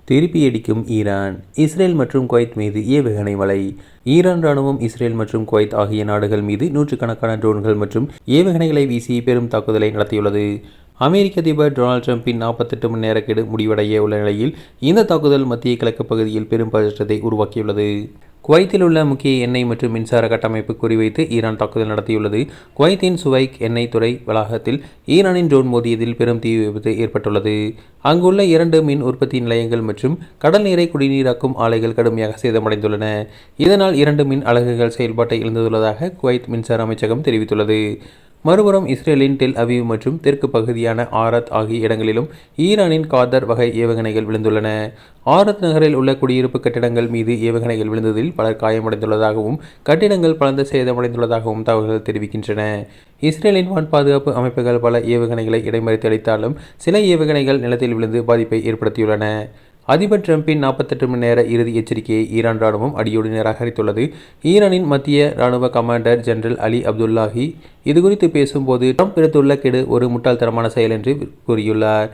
திருப்பியடிக்கும் Iran. Israel மற்றும் Kuwait மீது ஏவுகணை வலை. ஈரான் ராணுவம் இஸ்ரேல் மற்றும் குவைத் ஆகிய நாடுகள் மீது நூற்றுக்கணக்கான ட்ரோன்கள் மற்றும் ஏவுகணைகளை வீசி பெரும் தாக்குதலை நடத்தியுள்ளது. அமெரிக்க அதிபர் டொனால்ட் ட்ரம்பின் 48 மணி நேர கெடு முடிவடைய உள்ள நிலையில் இந்த தாக்குதல் மத்திய கிழக்கு பகுதியில் பெரும் பதற்றத்தை உருவாக்கியுள்ளது. குவைத்தில் உள்ள முக்கிய எண்ணெய் மற்றும் மின்சார கட்டமைப்பு குறிவைத்து ஈரான் தாக்குதல் நடத்தியுள்ளது. குவைத்தின் சுவைக் எண்ணெய் துறை வளாகத்தில் ஈரானின் ட்ரோன் மோதியதில் பெரும் தீ விபத்து ஏற்பட்டுள்ளது. அங்குள்ள 2 மின் உற்பத்தி நிலையங்கள் மற்றும் கடல் நீரை குடிநீராக்கும் ஆலைகள் கடுமையாக சேதமடைந்துள்ளன. இதனால் 2 மின் அலகுகள் செயல்பாட்டை இழந்துள்ளதாக குவைத் மின்சார அமைச்சகம் தெரிவித்துள்ளது. மறுபுறம் இஸ்ரேலின் டெல் அவீவ் மற்றும் தெற்கு பகுதியான ஆரத் ஆகிய இடங்களிலும் ஈரானின் காதர் வகை ஏவுகணைகள் விழுந்துள்ளன. ஆரத் நகரில் உள்ள குடியிருப்பு கட்டிடங்கள் மீது ஏவுகணைகள் விழுந்ததில் பலர் காயமடைந்துள்ளதாகவும் கட்டிடங்கள் பலந்த சேதமடைந்துள்ளதாகவும் தகவல்கள் தெரிவிக்கின்றன. இஸ்ரேலின் வான் பாதுகாப்பு அமைப்புகள் பல ஏவுகணைகளை இடைமறித்து அளித்தாலும் சில ஏவுகணைகள் நிலத்தில் விழுந்து பாதிப்பை ஏற்படுத்தியுள்ளன. அதிபர் ட்ரம்பின் 48 மணி நேர இறுதி எச்சரிக்கையை ஈரான் ராணுவம் அடியோடு நிராகரித்துள்ளது. ஈரானின் மத்திய ராணுவ கமாண்டர் ஜெனரல் அலி அப்துல்லாஹி இதுகுறித்து பேசும்போது ட்ரம்ப் விடுத்துள்ள கெடு ஒரு முட்டாள்தனமான செயல் என்று கூறியுள்ளார்.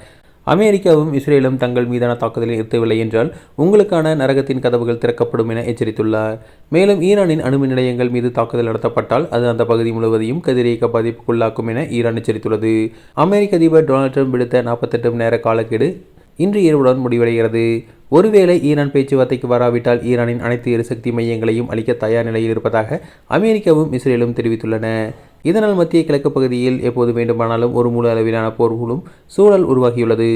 அமெரிக்காவும் இஸ்ரேலும் தங்கள் மீதான தாக்குதலை நிறுத்தவில்லை என்றால் உங்களுக்கான நரகத்தின் கதவுகள் திறக்கப்படும் என எச்சரித்துள்ளார். மேலும் ஈரானின் அணுமின் நிலையங்கள் மீது தாக்குதல் நடத்தப்பட்டால் அது அந்த பகுதி முழுவதையும் கதிரியக்க பாதிப்புக்குள்ளாக்கும் என ஈரான் எச்சரித்துள்ளது. அமெரிக்க அதிபர் டொனால்ட் ட்ரம்ப் விடுத்த 48 மணி நேர காலக்கெடு இன்று இரவுடன் முடிவடைகிறது. ஒருவேளை ஈரான் பேச்சுவார்த்தைக்கு வராவிட்டால் ஈரானின் அனைத்து எரிசக்தி மையங்களையும் அளிக்க தயார் நிலையில் இருப்பதாக அமெரிக்காவும் இஸ்ரேலும் தெரிவித்துள்ளன. இதனால் மத்திய கிழக்கு பகுதியில் எப்போது வேண்டுமானாலும் ஒரு முழு அளவிலான போர்களும் சூழல் உருவாகியுள்ளது.